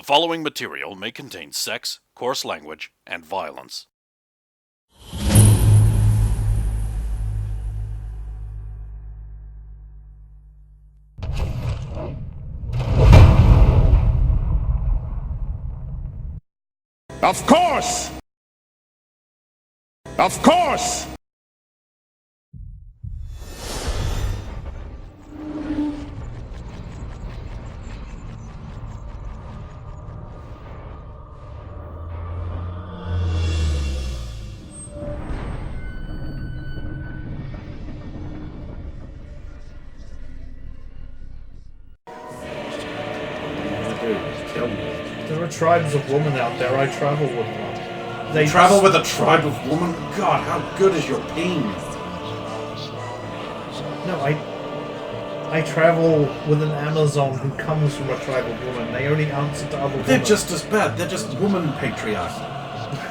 following material may contain sex, coarse language, and violence. Of course! Of course! There are tribes of women out there. I travel with them. They travel with a tribe of women? God, how good is your pain? No, I travel with an Amazon who comes from a tribe of women. They only answer to other women. They're just as bad. They're just woman patriarchy.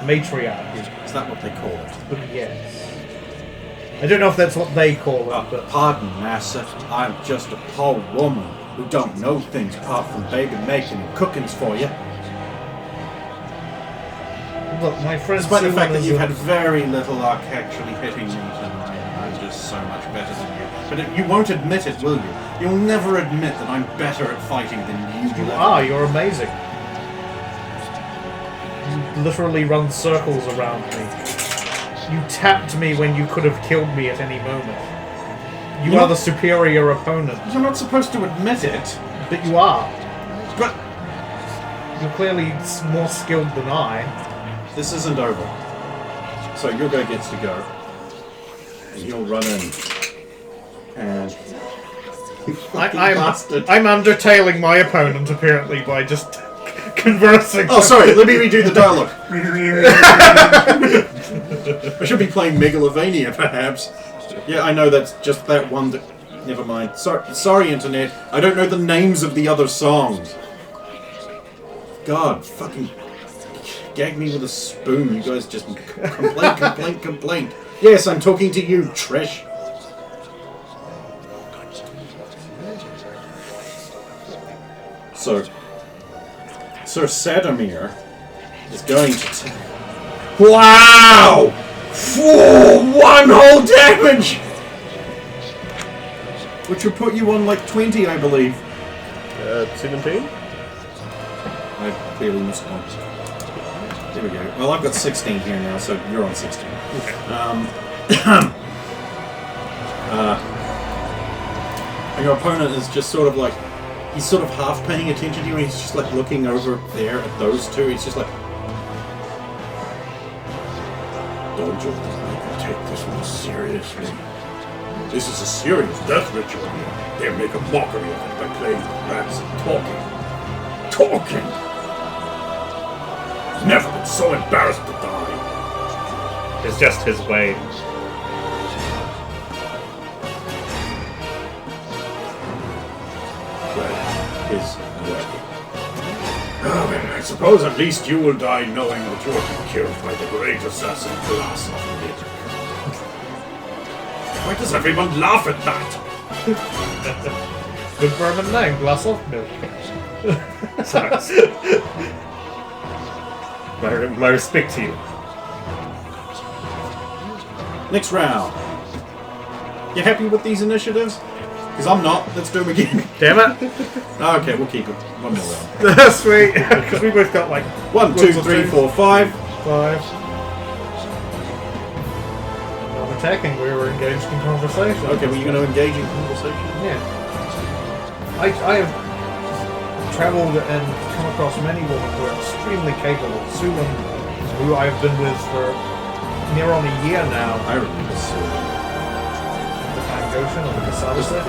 Matriarchy. Is that what they call it? But yes. I don't know if that's what they call it, but... Pardon, massa. I'm just a poor woman who don't know things apart from baby making and cookings for you. Look, my friend... Despite the fact that you've had very little luck actually hitting me tonight, I'm just so much better than you. But you won't admit it, will you? You'll never admit that I'm better at fighting than you will. You are, you're amazing. You literally run circles around me. You tapped me when you could have killed me at any moment. You are the superior opponent. You're not supposed to admit it. But you are. But... You're clearly more skilled than I. This isn't over. So your guy gets to go. And he'll run in. And... I'm undertailing my opponent, apparently, by just conversing. Oh, sorry, let me redo the dialogue. I should be playing Megalovania, perhaps. Yeah, I know that's just that one that... Never mind. Sorry, Internet. I don't know the names of the other songs. God, fucking... Gag me with a spoon. You guys just complain. Yes, I'm talking to you, Trish. So, Sir Sadamir is going to... Wow! One whole damage! Which would put you on like 20, I believe. 17? I clearly missed one. There we go. Well, I've got 16 here now, so you're on 16. And your opponent is just sort of like... He's sort of half paying attention to you, and he's just like looking over there at those two. He's just like... Don't you think I can take this one seriously? This is a serious death ritual here. They make a mockery of it by playing rats and talking. I've never been so embarrassed to die. It's just his way. Well, his way. Oh, well, I suppose at least you will die knowing that you have been killed by the great assassin Glass of Milk. Why does everyone laugh at that? Good German name, Glass of Milk. My respect to you. Next round. You happy with these initiatives? Because I'm not. Let's do them again. Damn it. Okay, we'll keep it. One more round. That's sweet. Because we both got like... 1, 2, 3, 4, 5. 5. Not attacking, we were engaged in conversation. Okay, were you going to engage in conversation? Yeah. I have travelled and come across many women who are extremely capable. Sulan, who I've been with for near on a year now. I remember Sulan. The Goshen or the Kasada set?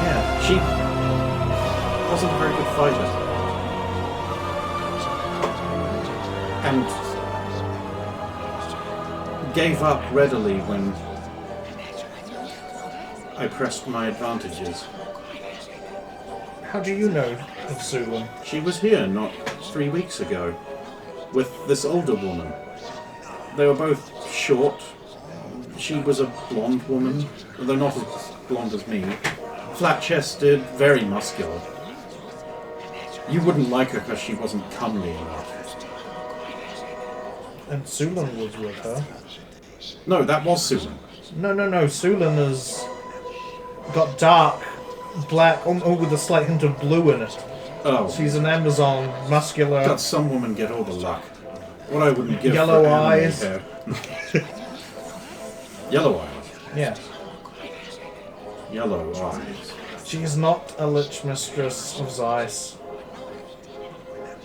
Yeah. She wasn't a very good fighter. And gave up readily when I pressed my advantages. How do you know of Sulan? She was here not 3 weeks ago with this older woman. They were both short. She was a blonde woman, although not as blonde as me. Flat-chested, very muscular. You wouldn't like her because she wasn't comely enough. And Sulan was with her. No, that was Susan. No. Sulan has got dark, black, with a slight hint of blue in it. Oh. She's an Amazon, muscular. God, some women get all the luck. What I wouldn't give Yellow for anime eyes. hair. Yellow eyes. Yeah. Yellow eyes. She's not a Lich Mistress of Zeiss.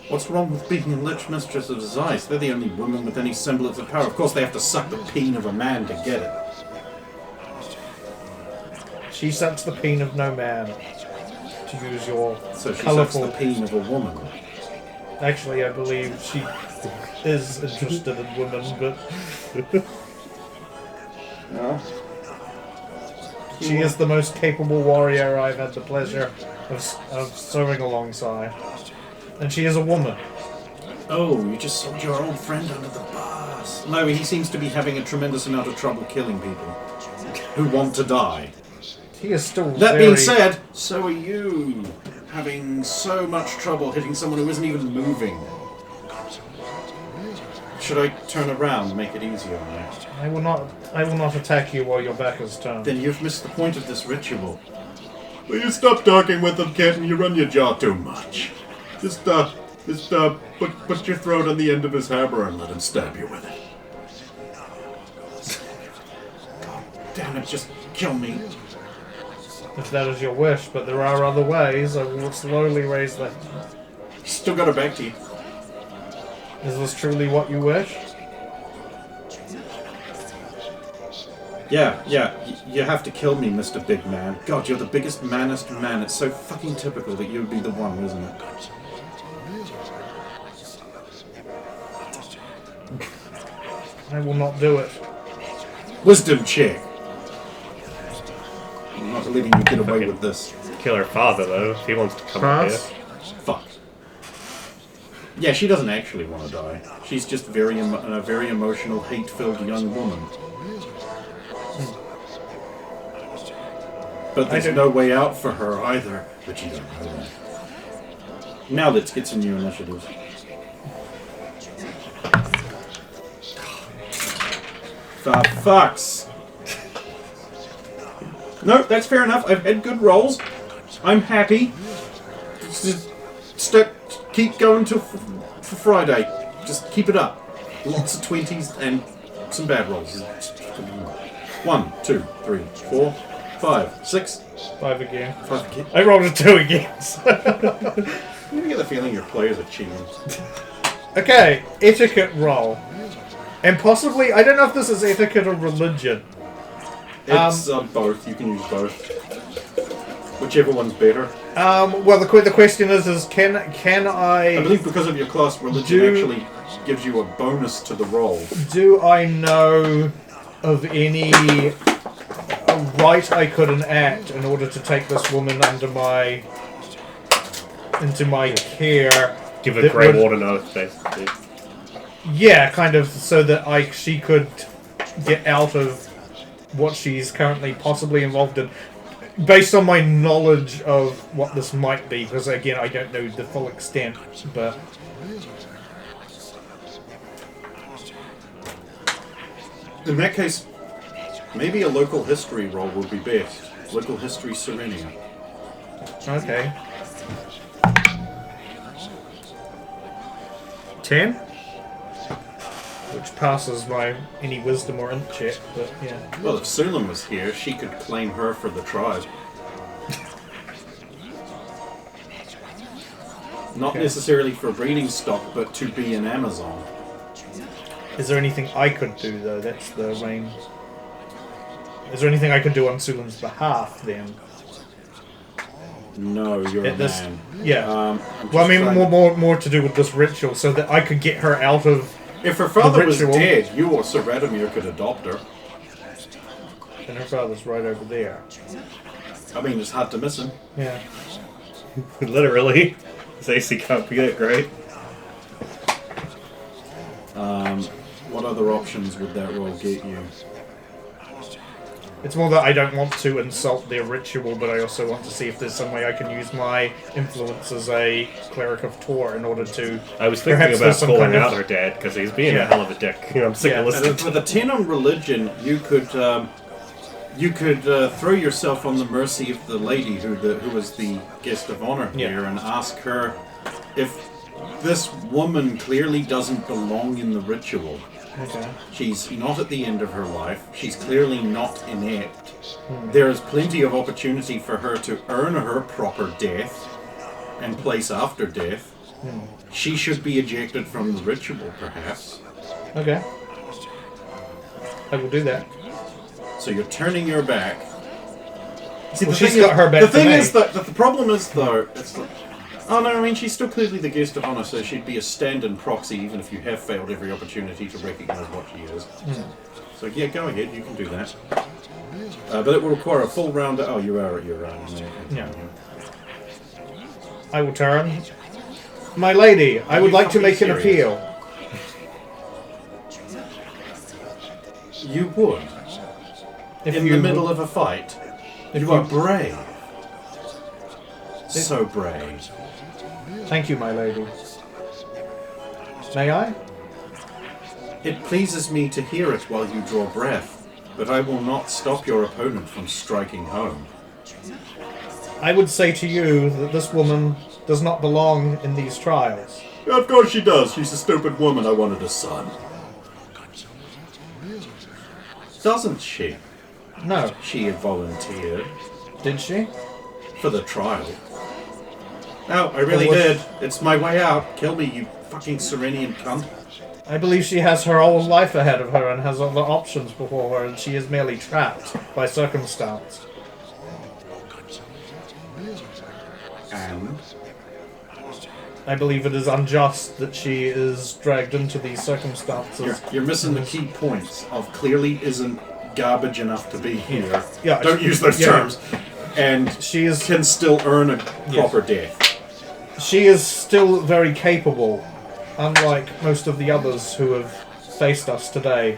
What's wrong with being a Lich Mistress of Zeiss? They're the only woman with any semblance of power. Of course, they have to suck the peen of a man to get it. She sucks the peen of no man. To use your So she colourful... sucks the peen of a woman. Actually, I believe she is interested in women, but... No. She is the most capable warrior I've had the pleasure of serving alongside. And she is a woman. Oh, you just sold your old friend under the bus. No, he seems to be having a tremendous amount of trouble killing people who want to die. He is still That being said, so are you. Having so much trouble hitting someone who isn't even moving. Should I turn around and make it easier on you? I will not attack you while your back is turned. Then you've missed the point of this ritual. Will you stop talking with them, kid? You run your jaw too much. Just put your throat on the end of his hammer and let him stab you with it. God damn it, just kill me. If that is your wish, but there are other ways. I will slowly raise that. Still got her back to you. Is this truly what you wish? Yeah, you have to kill me, Mr. Big Man. God, you're the biggest, manest man. It's so fucking typical that you would be the one, isn't it? I will not do it. Wisdom check. I'm not letting you get away with this. Kill her father, though, if he wants to come up here. Fuck. Yeah, she doesn't actually want to die. She's just a very emotional, hate-filled young woman. But there's no way out for her either. But you don't know that. Now let's get some new initiatives. For fucks. No, that's fair enough. I've had good rolls. I'm happy. Just keep going till for Friday. Just keep it up. Lots of 20s and some bad rolls. 1, 2, 3, 4, 5, 6. 5 again. 5 again. I rolled a 2 again. You get the feeling your players are cheating. Okay, etiquette roll. And possibly, I don't know if this is etiquette or religion. It's both. You can use both. Whichever one's better. Well, the question is can I... I believe because of your class, religion actually gives you a bonus to the roll. Do I know of any right I could enact in order to take this woman into my care? Give a Grey Warden oath, basically. Yeah, kind of, so that she could get out of what she's currently possibly involved in, based on my knowledge of what this might be, because again, I don't know the full extent, but... In that case, maybe a local history roll would be best. Local history Serenia. Okay. 10? Which passes my any wisdom or int check, but yeah. Well, if Sulan was here, she could claim her for the tribe. Not necessarily for breeding stock, but to be an Amazon. Is there anything I could do, though? That's the main... Is there anything I could do on Sulan's behalf, then? No, you're a man. Yeah. Well, I mean, more to do with this ritual, so that I could get her out of... If her father was dead, you or Sir Radomir could adopt her. And her father's right over there. I mean, it's hard to miss him. Yeah. Literally. His AC can't be that great. What other options would that roll get you? It's more that I don't want to insult their ritual, but I also want to see if there's some way I can use my influence as a cleric of Tor in order to. I was thinking perhaps about there's some pulling kind of- out her dad because he's being Yeah. a hell of a dick. I'm sick Yeah. of listening And to with a 10 on religion, you could throw yourself on the mercy of the lady who was the guest of honor here and ask her if this woman clearly doesn't belong in the ritual. Okay. She's not at the end of her life. She's clearly not inept. There is plenty of opportunity for her to earn her proper death and place after death. She should be ejected from the ritual, perhaps. Okay. I will do that. So you're turning your back. See, Well, she's got her back The to thing me. is that the problem is though. Oh no, I mean she's still clearly the guest of honor, so she'd be a stand-in proxy even if you have failed every opportunity to recognise what she is. So yeah, go ahead, you can do that. But it will require a full round. Oh, you are at your own. Yeah. I will turn. My lady, I would like to make an appeal. You would. If In you the middle of a fight. if You are brave. So brave. Thank you, my lady. May I? It pleases me to hear it while you draw breath, but I will not stop your opponent from striking home. I would say to you that this woman does not belong in these trials. Of course she does. She's a stupid woman. I wanted a son. Doesn't she? No. She had volunteered Did she? for the trial. No, I really did. It's my way out. Kill me, you fucking Serenian cunt. I believe she has her whole life ahead of her and has other options before her, and she is merely trapped by circumstance. And I believe it is unjust that she is dragged into these circumstances. you're missing the key points of clearly isn't garbage enough to be here. Yeah, Don't use those terms. And She is can still earn a proper death. She is still very capable, unlike most of the others who have faced us today.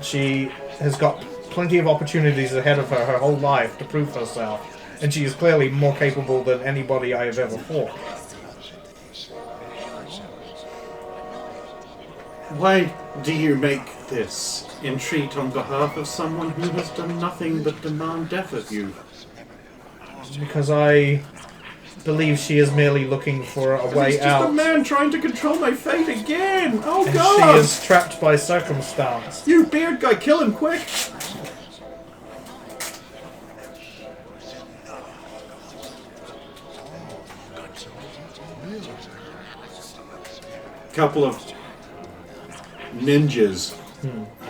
She has got plenty of opportunities ahead of her her whole life to prove herself, and she is clearly more capable than anybody I have ever fought. Why do you make this entreat on behalf of someone who has done nothing but demand death of you? Because I believe she is merely looking for a way He's just out. a man trying to control my fate again! Oh And god! she is trapped by circumstance. You beard guy, kill him quick! Couple of ninjas.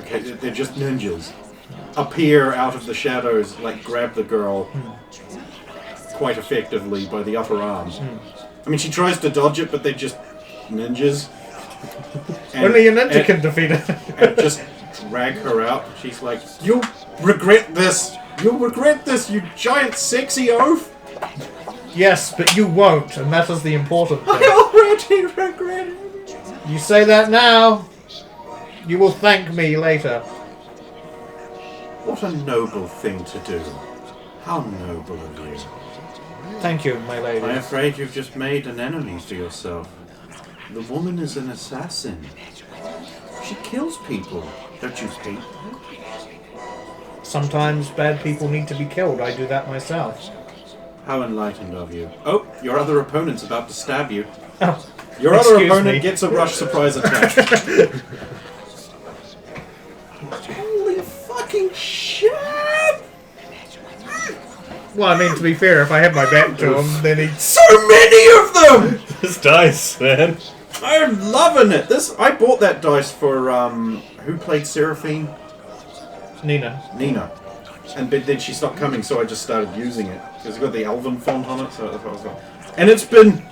Okay, they're just ninjas. Appear out of the shadows, like grab the girl quite effectively by the upper arm. I mean, she tries to dodge it, but they're just ninjas. And- Only a ninja and- can defeat it. and just drag her out. She's like, "You'll regret this! You'll regret this, you giant sexy oaf!" Yes, but you won't, and that is the important thing. I already regret it! You say that now, you will thank me later. What a noble thing to do. How noble of you. Thank you, my lady. I'm afraid you've just made an enemy for yourself. The woman is an assassin. She kills people. Don't you think? Sometimes bad people need to be killed. I do that myself. How enlightened of you. Oh, your other opponent's about to stab you. Oh, Your other excuse opponent me. gets a rush surprise attack. Holy fucking shit! Well, I mean, to be fair, if I had my back to him, then he'd... So many of them! This dice, man. I'm loving it. I bought that dice for who played Seraphine? Nina. Nina. And then she stopped coming, so I just started using it because it's got the Elven font on it. So that's what I was going. And it's been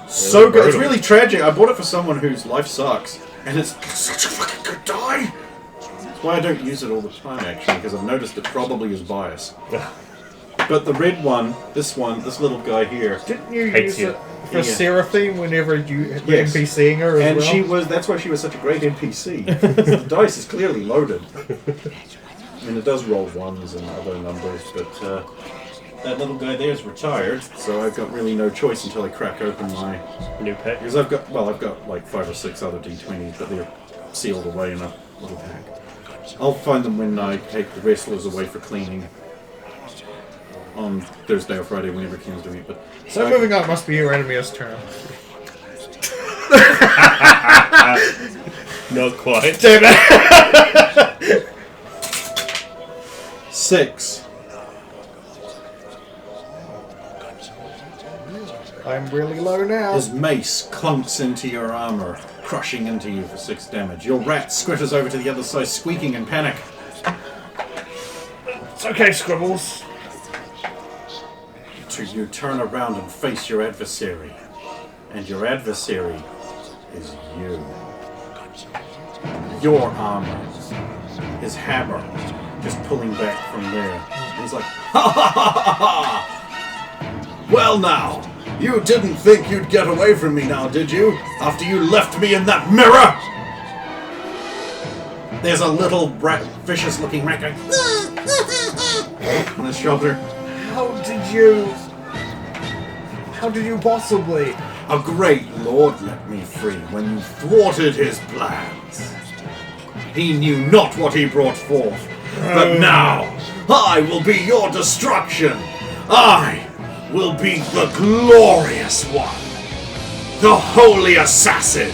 so good. It's brutal. really tragic. I bought it for someone whose life sucks, and it's such a fucking good die. That's why I don't use it all the time, actually, because I've noticed it probably is bias. But the red one, this little guy here, Didn't you Hates use you. it for Yeah. Seraphine whenever you were Yes. NPCing her as and well? that's why she was such a great NPC. The dice is clearly loaded. I mean, it does roll ones and other numbers, but that little guy there is retired, so I've got really no choice until I crack open my New pet. because I've got like 5 or 6 other D20s, but they're sealed away in a little pack. I'll find them when I take the wrestlers away for cleaning on Thursday or Friday, whenever Kim's doing it. But So moving on, must be your enemy's turn. Not quite. Damn it! 6. I'm really low now. His mace clunks into your armor, crushing into you for 6 damage. Your rat squitters over to the other side, squeaking in panic. It's okay, Scribbles. You turn around and face your adversary. And your adversary is you. Your armor. His hammer. Just pulling back from there. And he's like, ha ha ha ha ha! Well now, you didn't think you'd get away from me now, did you? After you left me in that mirror? There's a little vicious-looking rat going on his shoulder. How did you possibly? A great lord let me free when you thwarted his plans. He knew not what he brought forth, but now I will be your destruction. I will be the glorious one, the holy assassin.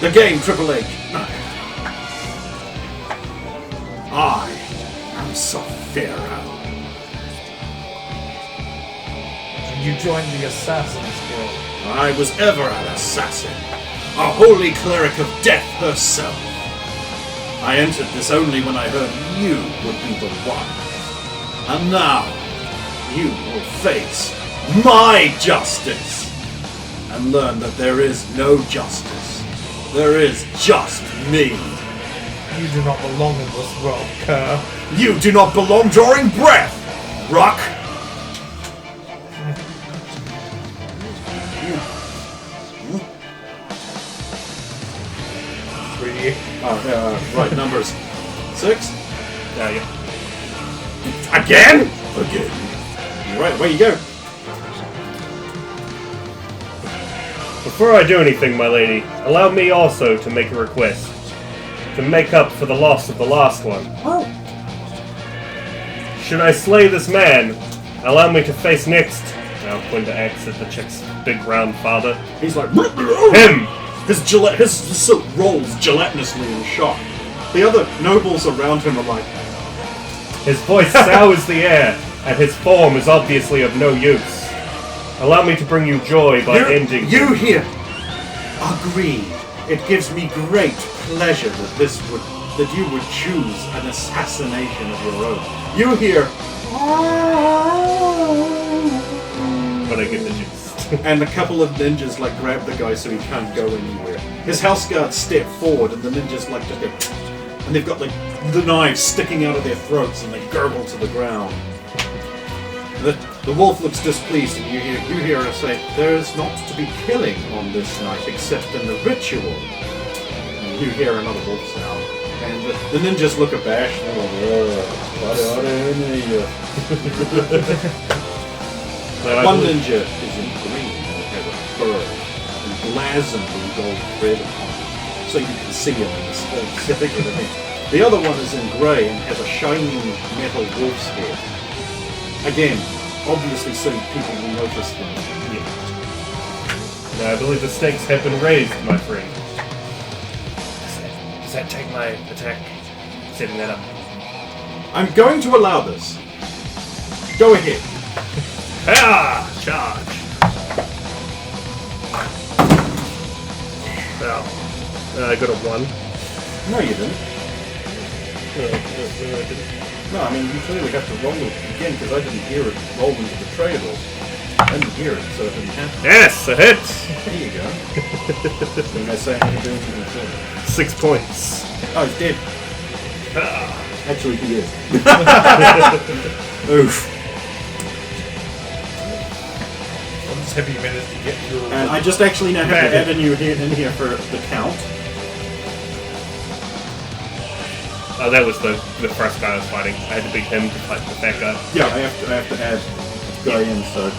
The game, Triple H. I am Saphira. You joined the Assassin's Guild. I was ever an assassin, a holy cleric of death herself. I entered this only when I heard you would be the one. And now, you will face my justice and learn that there is no justice. There is just me. You do not belong in this world, Kerr. You do not belong drawing breath, Rock. Right, numbers. 6? Yeah. Again? Again. Right, away you go. Before I do anything, my lady, allow me also to make a request. To make up for the loss of the last one. Oh. Should I slay this man, allow me to face next. Now point to X at the chick's big round father. He's like, Him! His silk rolls gelatinously in shock. The other nobles around him are like, His voice sours the air, and his form is obviously of no use. Allow me to bring you joy by ending. You here. Agreed. It gives me great pleasure that you would choose an assassination of your own. You here. But I get the gist. And a couple of ninjas like grab the guy so he can't go anywhere. His house guards step forward and the ninjas like just go, and they've got like the knives sticking out of their throats and they gurgle to the ground. The wolf looks displeased and you hear her say, "There is not to be killing on this night except in the ritual." And you hear another wolf sound. And the ninjas look abashed and one ninja is in green and has a fur emblazoned in gold thread upon it, so you can see him in this whole figure of thing. The other one is in grey and has a shining metal wolf's head. Again, obviously so people will notice them. Yeah. Now I believe the stakes have been raised, my friend. Does that take my attack? Setting that up. I'm going to allow this. Go ahead. Ah! Charge! Well, I got a 1. No, you didn't. I didn't. No, I mean, you clearly have to roll it again because I didn't hear it roll into the table. I didn't hear it, so it didn't happen. Yes, a hit! There you go. Didn't I say I'm doing anything before? 6 points. Oh, he's dead. Ah. Actually, he is. Oof. Almost heavy minutes to get through. And I just actually now have to add a new hit in here for the count. Oh, that was the first guy I was fighting. I had to beat him to fight the fat guy. Yeah, I have to add the guy in, so...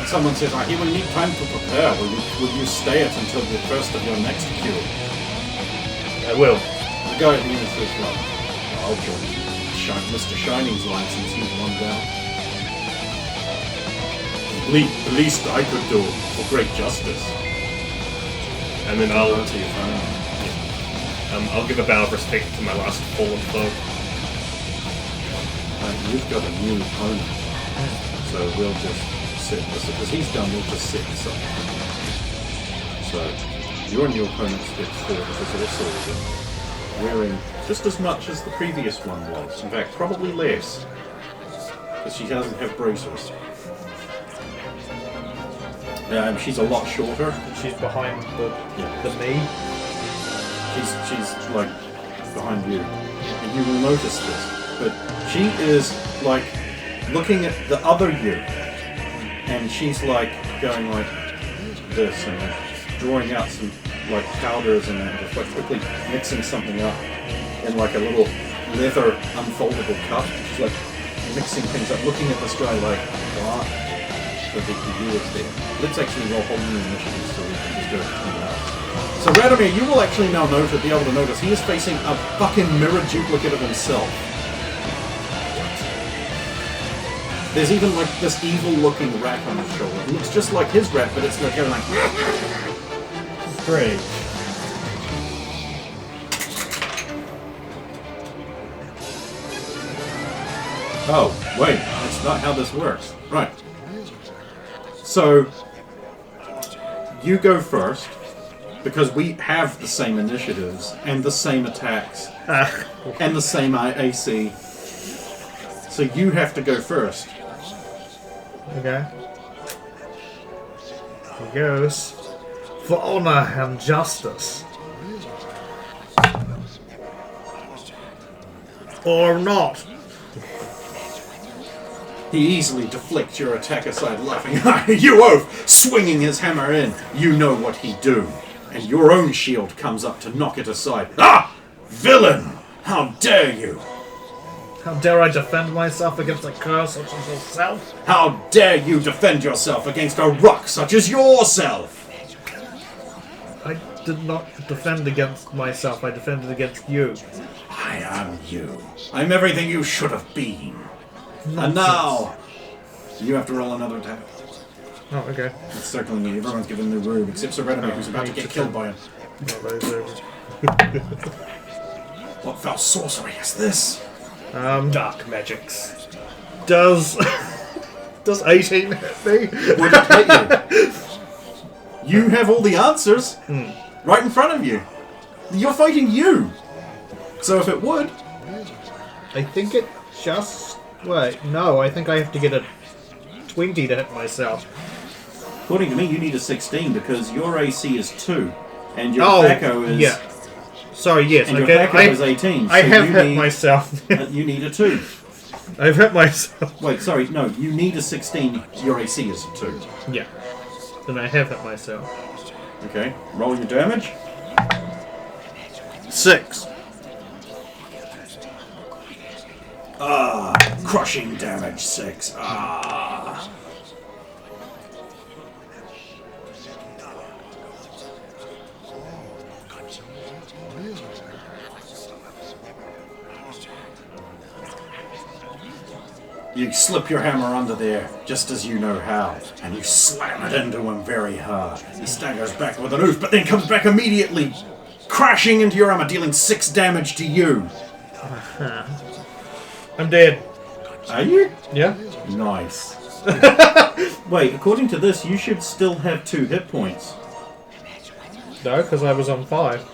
someone says, you will need time to prepare. Will you stay it until the first of your next queue? I will. The guy at the end says, well, I'll join Mr. Shining's line since he's one down. The least I could do for great justice. And then I'll to your phone. I'll give a bow of respect to my last fallen foe. You've got a new opponent, so we'll just sit this because he's done. We'll just sit aside. So your new opponent steps forward because also wearing just as much as the previous one was. In fact, probably less, because she doesn't have bracers. She's a lot shorter. She's behind the knee. She's like behind you, and you will notice this. But she is like looking at the other you, and she's like going like this and drawing out some like powders and just like quickly mixing something up in like a little leather unfoldable cup. She's like mixing things up, looking at this guy like, what? So the you is there. Let's actually roll whole new initiative so we can just do it out. So Radomir, you will actually now be able to notice he is facing a fucking mirror duplicate of himself. There's even like this evil-looking rat on his shoulder. It looks just like his rat, but it's like going like. Great. Oh, wait, that's not how this works. Right. So, you go first, because we have the same initiatives, and the same attacks, and the same AC. So you have to go first. Okay. Here goes. For honor and justice. Or not. He easily deflects your attack aside, laughing. You oaf! Swinging his hammer in. You know what he do. And your own shield comes up to knock it aside. Ah! Villain! How dare you! How dare I defend myself against a curse such as yourself? How dare you defend yourself against a rock such as yourself! I did not defend against myself, I defended against you. I am you. I'm everything you should have been. Nonsense. And now, you have to roll another attack. Oh, okay. It's circling me. Everyone's given the room except Serenity, who's about to get killed by him. What foul sorcery is this? Dark magics. Does 18 hit me? Would it hit you? You have all the answers right in front of you. You're fighting you. So if it would... I think it just... Wait, no, I think I have to get a 20 to hit myself. According to me, you need a 16 because your AC is 2. And your Thaco is... Yeah. Sorry, yes. And okay. your Thaco is 18. I so have you hit need, myself. you need a 2. I've hit myself. Wait, sorry, no. You need a 16. Your AC is 2. Yeah. Then I have hit myself. Okay. Roll your damage. 6. Crushing damage 6. Ah. You slip your hammer under there, just as you know how, and you slam it into him very hard. He staggers back with an oof, but then comes back immediately, crashing into your armor, dealing 6 damage to you. I'm dead. Are you? Yeah? Nice. Wait, according to this, you should still have 2 hit points. No, because I was on 5.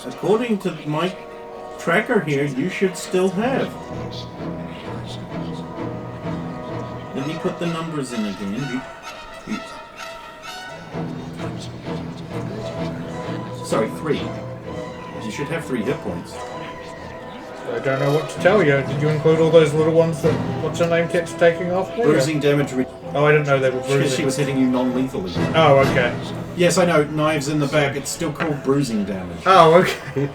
According to my tracker here, you should still have. Let me put the numbers in again. Sorry, 3. You should have 3 hit points. I don't know what to tell you. Did you include all those little ones that what's her name keeps taking off? Bruising damage. Oh, I didn't know they were bruising. Because she was hitting you non-lethally. Oh, okay. Yes, I know. Knives in the back. It's still called bruising damage. Oh, okay.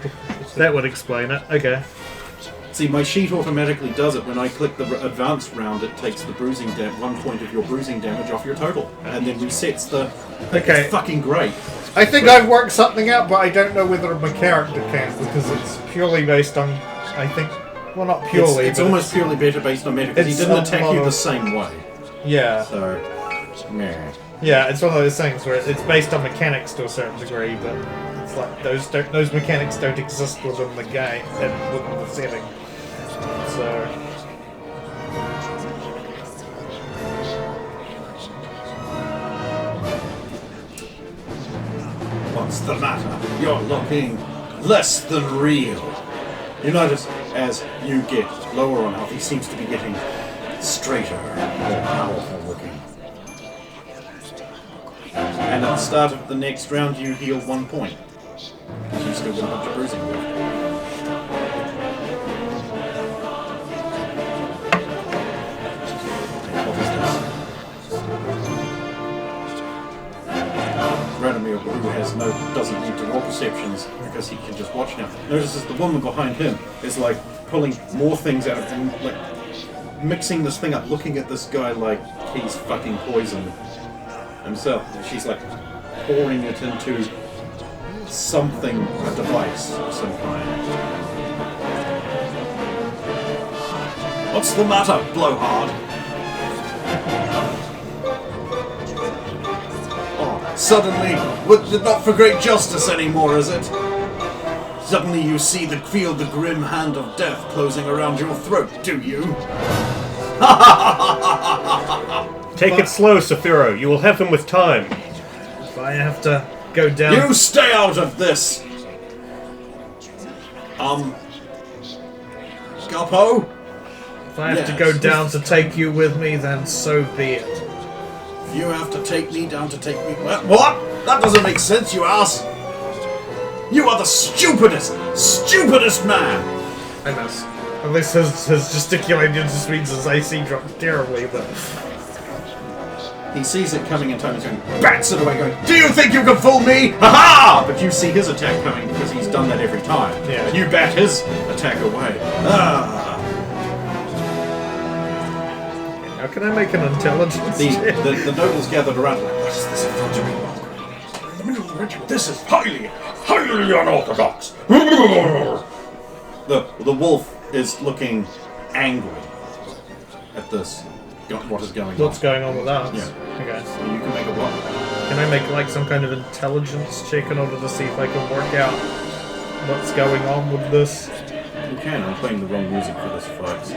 That would explain it. Okay. See, my sheet automatically does it. When I click the advanced round, it takes the bruising 1 point of your bruising damage off your total, and then resets the. Okay. It's fucking great. I think I've worked something out, but I don't know whether my character can because it's purely based on. I think. Well, not purely. It's almost purely better based on meta because he it's didn't a attack lot you of- the same way. Yeah. So, meh. Yeah, it's one of those things where it's based on mechanics to a certain degree, but it's like those mechanics don't exist within the game and within the setting. So. What's the matter? You're looking less than real. You notice as you get lower on health, he seems to be getting straighter, more powerful looking. And at the start of the next round, you heal 1 point. Because you've still got a bunch of bruising left. What is this? Radomir, who doesn't need to roll perceptions because he can just watch now, notices the woman behind him is like pulling more things out of him, like mixing this thing up, looking at this guy like he's fucking poison himself. She's like pouring it into something, a device of some kind. What's the matter, blowhard? Oh, suddenly, not for great justice anymore, is it? Suddenly you feel the grim hand of death closing around your throat, do you? Take it slow, Saphiro. You will have him with time. If I have to go down. You stay out of this! Scarpo? If I have to Yes. go down to take you with me, then so be it. If you have to take me down to take me... What? That doesn't make sense, you ass! You are the stupidest man! I know. At least his gesticulating just means his AC dropped terribly, but... He sees it coming in time and going, bats it away, going, do you think you can fool me? Ha-ha! But you see his attack coming because he's done that every time. Yeah. And you bat his attack away. Ah! Now can I make an intelligence check? The nobles gathered around like, what is this effrontery mockery? In the middle of the ritual, this is highly unorthodox. The wolf is looking angry at this. What is going on? What's going on with us? Yeah. Okay. So you can make a what? Can I make like some kind of intelligence check in order to see if I can work out what's going on with this? You can. I'm playing the wrong music for this fight. So.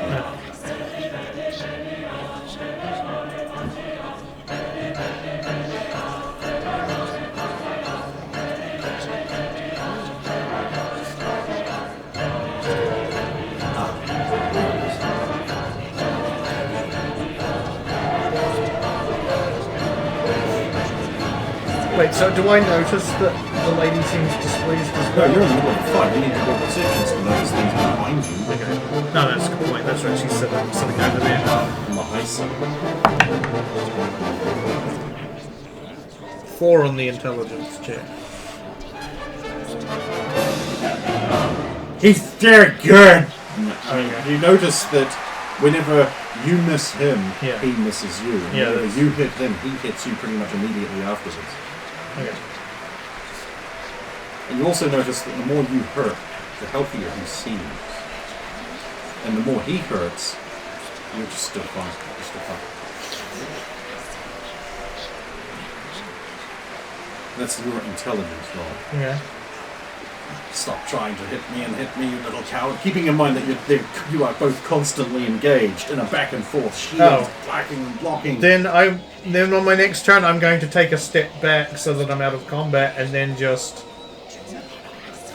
Wait, so do I notice that the lady seems displeased as No, well? you're in the middle of the fight. You need to roll perceptions to notice things behind you. Okay. No, that's a good point. That's right. She's sitting over there. On the high side. 4 on the intelligence check. He's very good. I mean, you notice that whenever you miss him, Yeah. he misses you. And Yeah, whenever that's- you hit him, he hits you pretty much immediately afterwards. Okay. And you also notice that the more you hurt, the healthier he seems. And the more he hurts, you're just still fine. You're still fine. That's your intelligence roll. Okay. Stop trying to hit me, you little coward. Keeping in mind that you are both constantly engaged in a back and forth shield, blocking and blocking. Then on my next turn, I'm going to take a step back so that I'm out of combat, and then just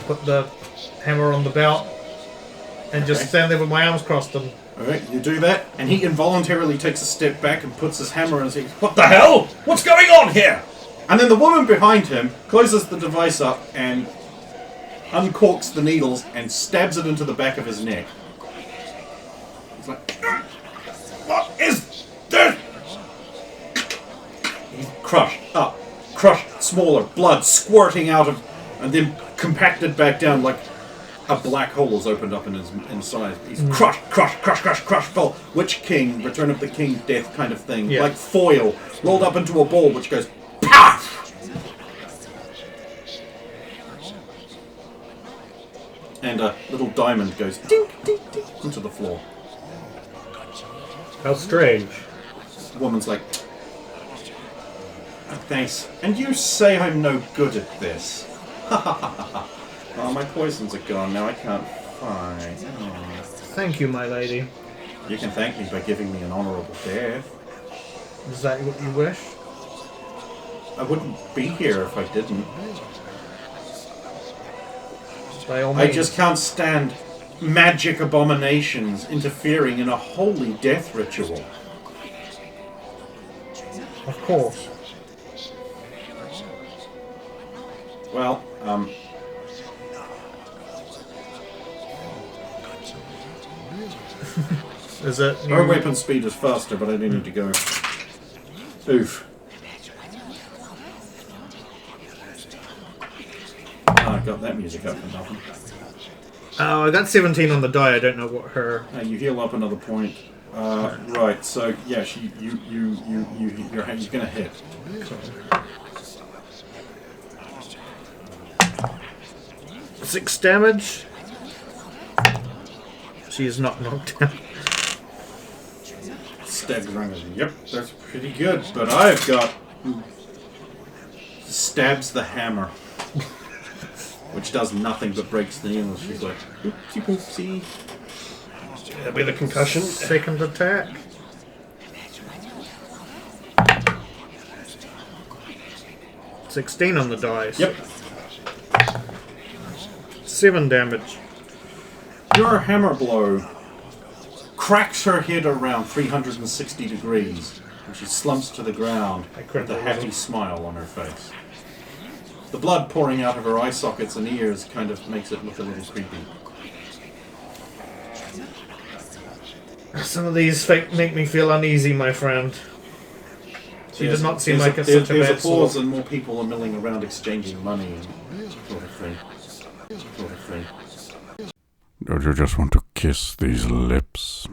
put the hammer on the belt and just Okay. stand there with my arms crossed. And Alright, you do that, and he involuntarily takes a step back and puts his hammer and says, "What the hell? What's going on here?" And then the woman behind him closes the device up and uncorks the needles, and stabs it into the back of his neck. He's like, what is this? He's crushed up, crushed smaller, blood squirting out of, and then compacted back down like a black hole has opened up in his inside. He's crushed, full. Witch King, Return of the King death kind of thing. Yeah. Like foil, rolled up into a ball which goes PAF! And a little diamond goes dink, dink, dink into the floor. How strange. The woman's like, "Oh, thanks. And you say I'm no good at this. Ha ha ha ha. Oh, my poisons are gone now. I can't find. Oh. Thank you, my lady. You can thank me by giving me an honourable death. Is that what you wish? I wouldn't be here if I didn't. By all I means. just can't stand magic abominations interfering in a holy death ritual. Of course. Well, Is it? her weapon speed is faster, but I do need to go. Oof. I got that music up for nothing. Oh, I got 17 on the die. I don't know what her. You heal up another point. Right. So yeah, you're gonna hit. 6 damage. She is not knocked down. Stabs around. Yep, that's pretty good. But I've got stabs the hammer, which does nothing but breaks the needle. She's like, oopsie poopsie. That'll be the concussion. Second attack. $16 on the dice. Yep. 7 damage. Your hammer blow cracks her head around 360 degrees, and she slumps to the ground with a happy smile on her face. The blood pouring out of her eye sockets and ears kind of makes it look a little creepy. Some of these make me feel uneasy, my friend. She does not seem like such a There's bad a pause sort. and more people are milling around exchanging money and sort of thing. Sort of thing. Don't you just want to kiss these lips?